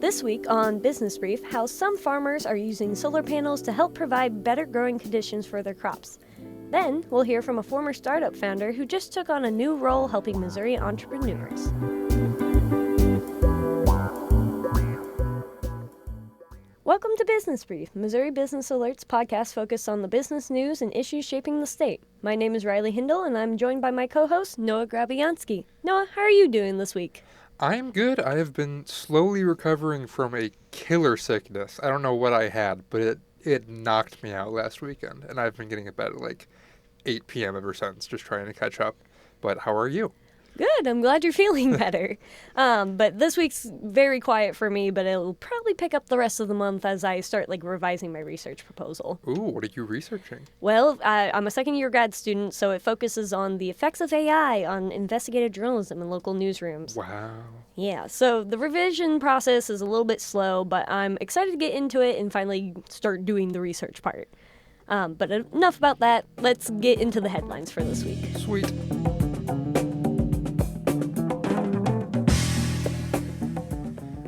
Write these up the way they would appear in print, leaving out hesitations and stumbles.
This week on Business Brief, how some farmers are using solar panels to help provide better growing conditions for their crops. Then, we'll hear from a former startup founder who just took on a new role helping Missouri entrepreneurs. Welcome to Business Brief, Missouri Business Alert's podcast focused on the business news and issues shaping the state. My name is Riley Hindle, and I'm joined by my co-host, Noah Grabiansky. Noah, how are you doing this week? I'm good. I have been slowly recovering from a killer sickness. I don't know what I had, but it knocked me out last weekend, and I've been getting in bed at like 8 p.m. ever since, just trying to catch up. But how are you? Good. I'm glad you're feeling better. But this week's very quiet for me, but it'll probably pick up the rest of the month as I start revising my research proposal. Ooh, what are you researching? Well, I'm a second-year grad student, so it focuses on the effects of AI on investigative journalism in local newsrooms. Wow. Yeah, so the revision process is a little bit slow, but I'm excited to get into it and finally start doing the research part. But enough about that. Let's get into the headlines for this week. Sweet.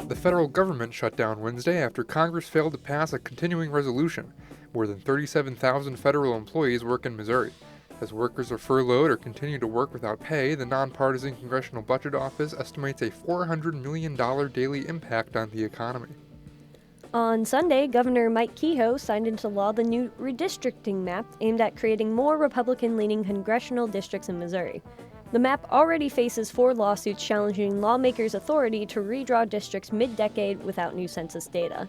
The federal government shut down Wednesday after Congress failed to pass a continuing resolution. More than 37,000 federal employees work in Missouri. As workers are furloughed or continue to work without pay, the nonpartisan Congressional Budget Office estimates a $400 million daily impact on the economy. On Sunday, Governor Mike Kehoe signed into law the new redistricting map aimed at creating more Republican-leaning congressional districts in Missouri. The map already faces 4 lawsuits challenging lawmakers' authority to redraw districts mid-decade without new census data.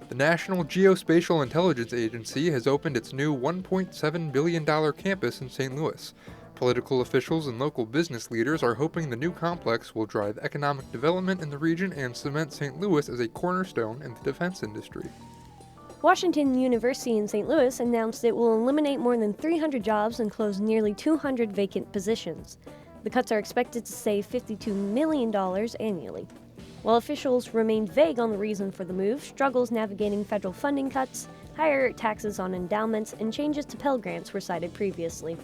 The National Geospatial Intelligence Agency has opened its new $1.7 billion campus in St. Louis. Political officials and local business leaders are hoping the new complex will drive economic development in the region and cement St. Louis as a cornerstone in the defense industry. Washington University in St. Louis announced it will eliminate more than 300 jobs and close nearly 200 vacant positions. The cuts are expected to save $52 million annually. While officials remained vague on the reason for the move, struggles navigating federal funding cuts, higher taxes on endowments, and changes to Pell Grants were cited previously.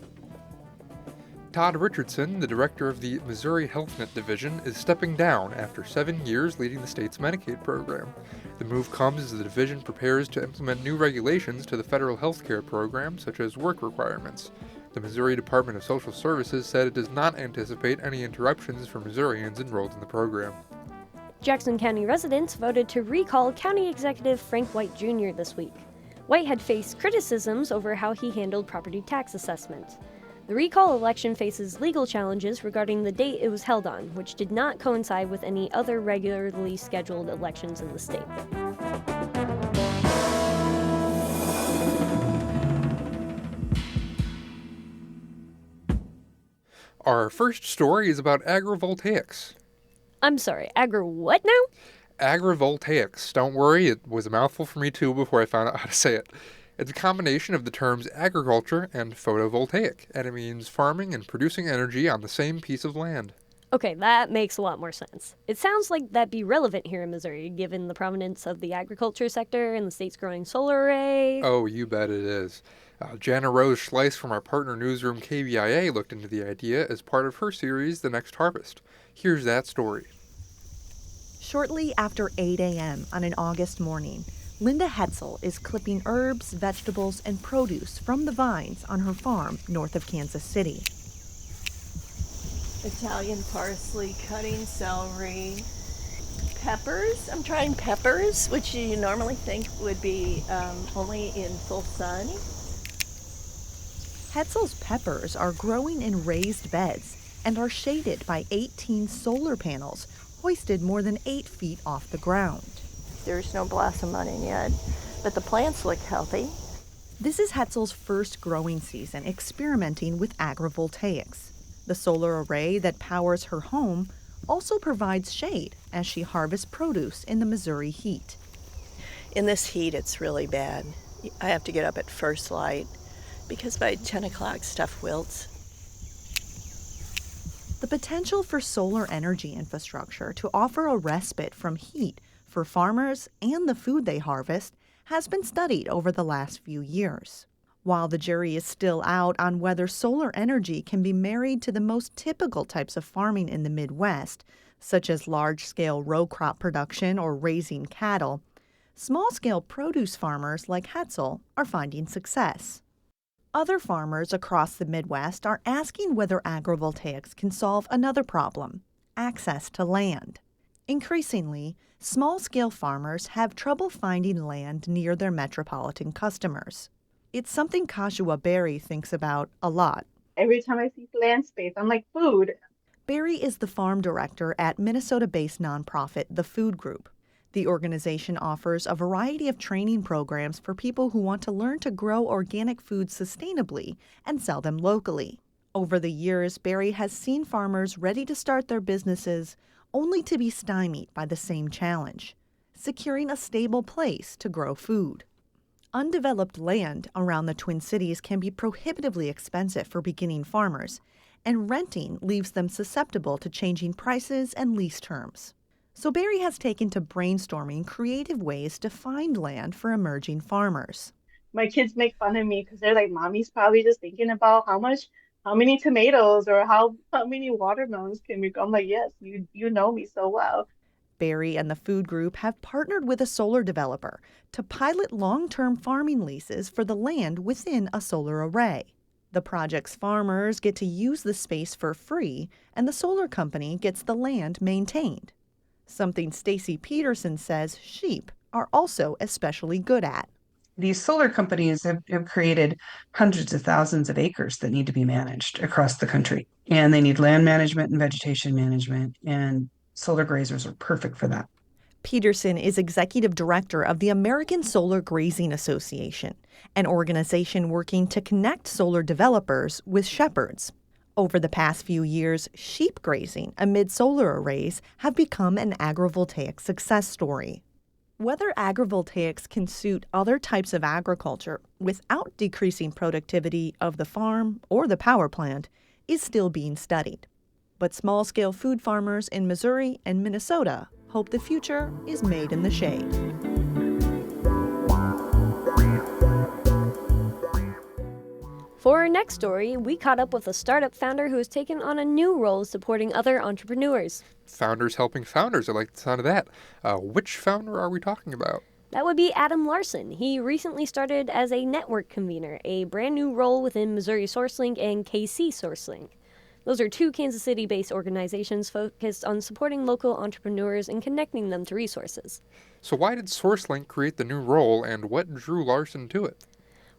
Todd Richardson, the director of the Missouri HealthNet Division, is stepping down after 7 years leading the state's Medicaid program. The move comes as the division prepares to implement new regulations to the federal health care program, such as work requirements. The Missouri Department of Social Services said it does not anticipate any interruptions for Missourians enrolled in the program. Jackson County residents voted to recall County Executive Frank White Jr. this week. White had faced criticisms over how he handled property tax assessment. The recall election faces legal challenges regarding the date it was held on, which did not coincide with any other regularly scheduled elections in the state. Our first story is about agrivoltaics. I'm sorry, what now? Agrivoltaics. Don't worry, it was a mouthful for me too before I found out how to say it. It's a combination of the terms agriculture and photovoltaic, and it means farming and producing energy on the same piece of land. Okay, that makes a lot more sense. It sounds like that'd be relevant here in Missouri, given the prominence of the agriculture sector and the state's growing solar array. Oh, you bet it is. Jana Rose Schleiss from our partner newsroom KBIA looked into the idea as part of her series, The Next Harvest. Here's that story. Shortly after 8 a.m. on an August morning, Linda Hetzel is clipping herbs, vegetables, and produce from the vines on her farm north of Kansas City. Italian parsley, cutting celery, peppers. I'm trying peppers, which you normally think would be only in full sun. Hetzel's peppers are growing in raised beds and are shaded by 18 solar panels hoisted more than 8 feet off the ground. There's no blossom on it yet, but the plants look healthy. This is Hetzel's first growing season experimenting with agrivoltaics. The solar array that powers her home also provides shade as she harvests produce in the Missouri heat. In this heat, it's really bad. I have to get up at first light because by 10 o'clock stuff wilts. The potential for solar energy infrastructure to offer a respite from heat for farmers and the food they harvest has been studied over the last few years. While the jury is still out on whether solar energy can be married to the most typical types of farming in the Midwest, such as large-scale row crop production or raising cattle, small-scale produce farmers like Hetzel are finding success. Other farmers across the Midwest are asking whether agrivoltaics can solve another problem: access to land. Increasingly, small-scale farmers have trouble finding land near their metropolitan customers. It's something Kashua Berry thinks about a lot. Every time I see land space, I'm like, food. Berry is the farm director at Minnesota-based nonprofit The Food Group. The organization offers a variety of training programs for people who want to learn to grow organic foods sustainably and sell them locally. Over the years, Berry has seen farmers ready to start their businesses only to be stymied by the same challenge: securing a stable place to grow food. Undeveloped land around the Twin Cities can be prohibitively expensive for beginning farmers, and renting leaves them susceptible to changing prices and lease terms. So Berry has taken to brainstorming creative ways to find land for emerging farmers. My kids make fun of me because they're like, Mommy's probably just thinking about how many tomatoes or how many watermelons can we grow. I'm like, yes, you know me so well. Berry and the Food Group have partnered with a solar developer to pilot long-term farming leases for the land within a solar array. The project's farmers get to use the space for free, and the solar company gets the land maintained. Something Stacy Peterson says sheep are also especially good at. These solar companies have created hundreds of thousands of acres that need to be managed across the country. And they need land management and vegetation management, and solar grazers are perfect for that. Peterson is executive director of the American Solar Grazing Association, an organization working to connect solar developers with shepherds. Over the past few years, sheep grazing amid solar arrays have become an agrivoltaic success story. Whether agrivoltaics can suit other types of agriculture without decreasing productivity of the farm or the power plant is still being studied. But small-scale food farmers in Missouri and Minnesota hope the future is made in the shade. For our next story, we caught up with a startup founder who has taken on a new role supporting other entrepreneurs. Founders helping founders. I like the sound of that. Which founder are we talking about? That would be Adam Larson. He recently started as a network convener, a brand new role within Missouri SourceLink and KC SourceLink. Those are two Kansas City-based organizations focused on supporting local entrepreneurs and connecting them to resources. So why did SourceLink create the new role, and what drew Larson to it?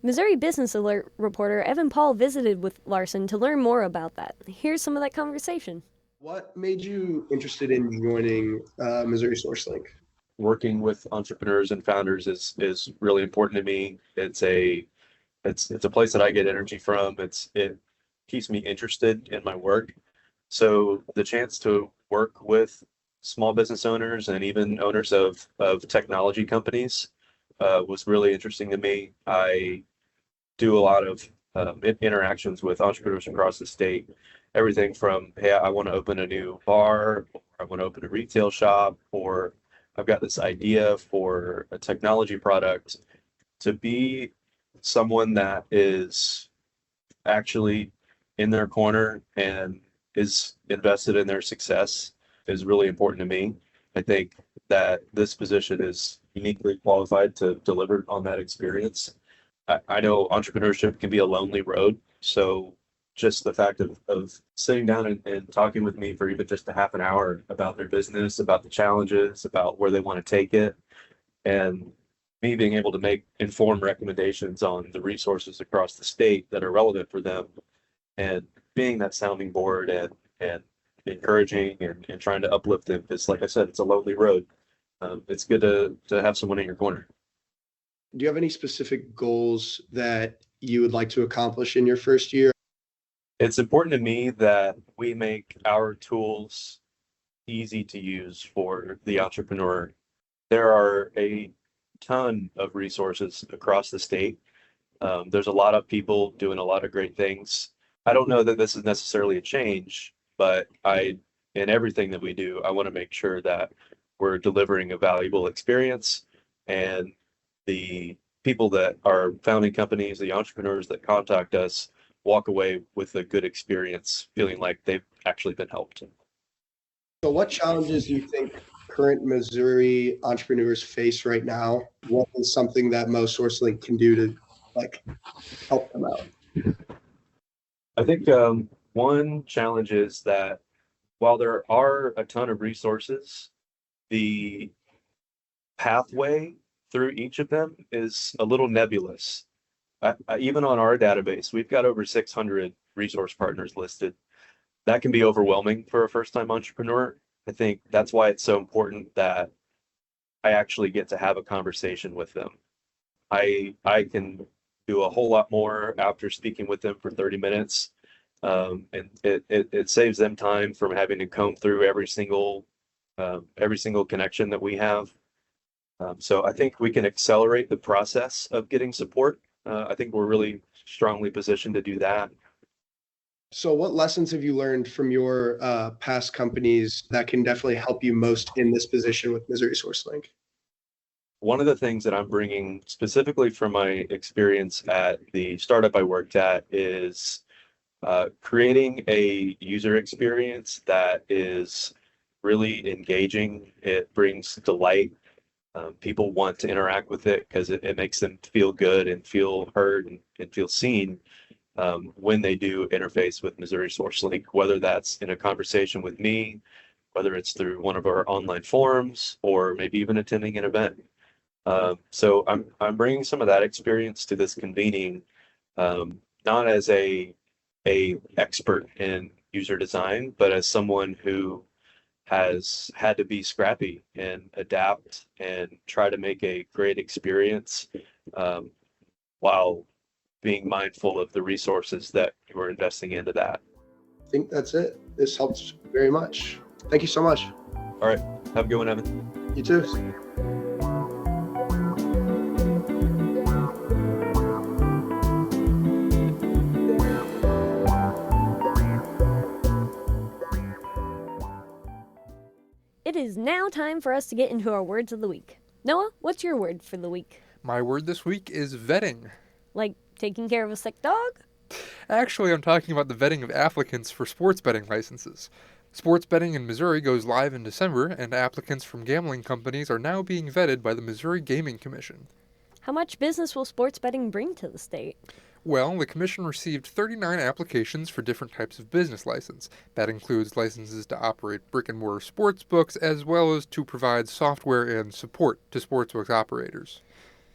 Missouri Business Alert reporter Evan Paul visited with Larson to learn more about that. Here's some of that conversation. What made you interested in joining Missouri SourceLink? Working with entrepreneurs and founders is really important to me. It's a place that I get energy from. It keeps me interested in my work. So the chance to work with small business owners and even owners of technology companies was really interesting to me. I do a lot of interactions with entrepreneurs across the state. Everything from, hey, I want to open a new bar, or I want to open a retail shop, or I've got this idea for a technology product. To be someone that is actually in their corner and is invested in their success is really important to me. I think that this position is uniquely qualified to deliver on that experience. I know entrepreneurship can be a lonely road, so just the fact of sitting down and talking with me for even just a half an hour about their business, about the challenges, about where they want to take it, and me being able to make informed recommendations on the resources across the state that are relevant for them, and being that sounding board and encouraging and trying to uplift them, because like I said, it's a lonely road. It's good to have someone in your corner. Do you have any specific goals that you would like to accomplish in your first year? It's important to me that we make our tools easy to use for the entrepreneur. There are a ton of resources across the state. There's a lot of people doing a lot of great things. I don't know that this is necessarily a change, but in everything that we do, I want to make sure that we're delivering a valuable experience, and the people that are founding companies, the entrepreneurs that contact us, walk away with a good experience, feeling like they've actually been helped. So what challenges do you think current Missouri entrepreneurs face right now? What is something that Mo SourceLink can do to like help them out? I think one challenge is that while there are a ton of resources, the pathway through each of them is a little nebulous. Even on our database, we've got over 600 resource partners listed. That can be overwhelming for a first-time entrepreneur. I think that's why it's so important that I actually get to have a conversation with them. I can do a whole lot more after speaking with them for 30 minutes. And it saves them time from having to comb through every single connection that we have. So I think we can accelerate the process of getting support. I think we're really strongly positioned to do that. So what lessons have you learned from your past companies that can definitely help you most in this position with Missouri SourceLink? One of the things that I'm bringing specifically from my experience at the startup I worked at is creating a user experience that is really engaging. It brings delight. People want to interact with it because it makes them feel good and feel heard and feel seen when they do interface with Missouri SourceLink, whether that's in a conversation with me, whether it's through one of our online forums, or maybe even attending an event. So I'm bringing some of that experience to this convening, not as a expert in user design, but as someone who has had to be scrappy and adapt and try to make a great experience while being mindful of the resources that we're investing into that. I think that's it. This helps very much. Thank you so much. All right. Have a good one, Evan. You too. It is now time for us to get into our words of the week. Noah, what's your word for the week? My word this week is vetting. Like taking care of a sick dog? Actually, I'm talking about the vetting of applicants for sports betting licenses. Sports betting in Missouri goes live in December, and applicants from gambling companies are now being vetted by the Missouri Gaming Commission. How much business will sports betting bring to the state? Well, the commission received 39 applications for different types of business license. That includes licenses to operate brick-and-mortar sports books, as well as to provide software and support to sportsbooks operators.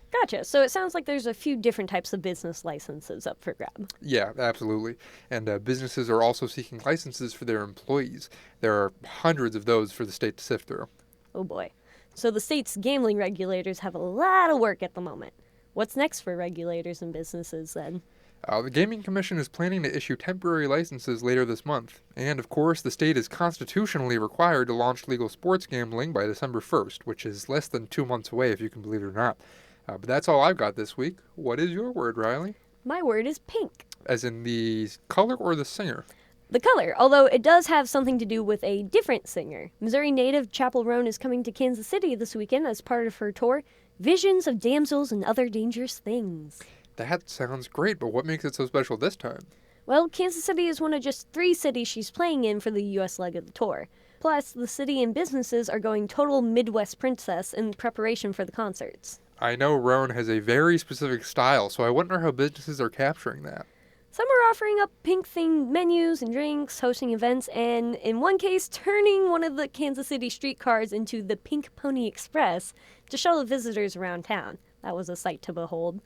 Gotcha. So it sounds like there's a few different types of business licenses up for grab. Yeah, absolutely. And businesses are also seeking licenses for their employees. There are hundreds of those for the state to sift through. Oh boy. So the state's gambling regulators have a lot of work at the moment. What's next for regulators and businesses then? The Gaming Commission is planning to issue temporary licenses later this month. And of course, the state is constitutionally required to launch legal sports gambling by December 1st, which is less than 2 months away, if you can believe it or not. But that's all I've got this week. What is your word, Riley? My word is pink. As in the color or the singer? The color, although it does have something to do with a different singer. Missouri native Chapel Roan is coming to Kansas City this weekend as part of her tour, Visions of Damsels and Other Dangerous Things. That sounds great, but what makes it so special this time? Well, Kansas City is one of just 3 cities she's playing in for the U.S. leg of the tour. Plus, the city and businesses are going total Midwest princess in preparation for the concerts. I know Roan has a very specific style, so I wonder how businesses are capturing that. Some are offering up pink-themed menus and drinks, hosting events, and in one case, turning one of the Kansas City streetcars into the Pink Pony Express to shuttle visitors around town. That was a sight to behold.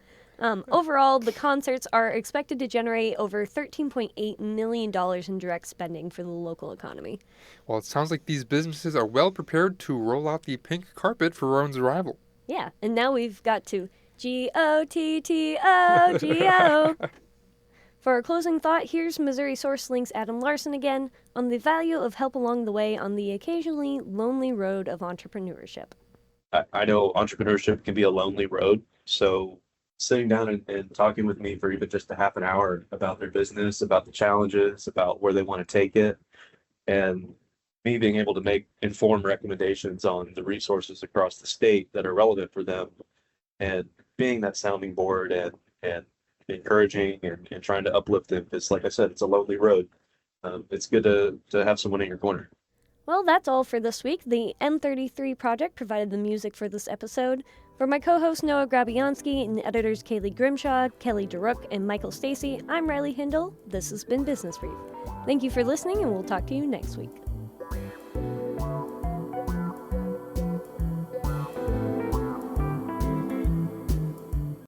Overall, the concerts are expected to generate over $13.8 million in direct spending for the local economy. Well, it sounds like these businesses are well prepared to roll out the pink carpet for Roan's arrival. Yeah, and now we've got to G-O-T-T-O-G-O. For our closing thought, here's Missouri SourceLink's Adam Larson again on the value of help along the way on the occasionally lonely road of entrepreneurship. I know entrepreneurship can be a lonely road, so sitting down and talking with me for even just a half an hour about their business, about the challenges, about where they want to take it, and me being able to make informed recommendations on the resources across the state that are relevant for them, and being that sounding board and encouraging and trying to uplift them, because like I said, it's a lonely road. It's good to have someone in your corner. Well, that's all for this week. The M33 Project provided the music for this episode. For my co-host Noah Grabianski and editors Kaylee Grimshaw, Kelly DeRook, and Michael Stacy, I'm Riley Hindle. This has been Business Brief. Thank you for listening, and we'll talk to you next week.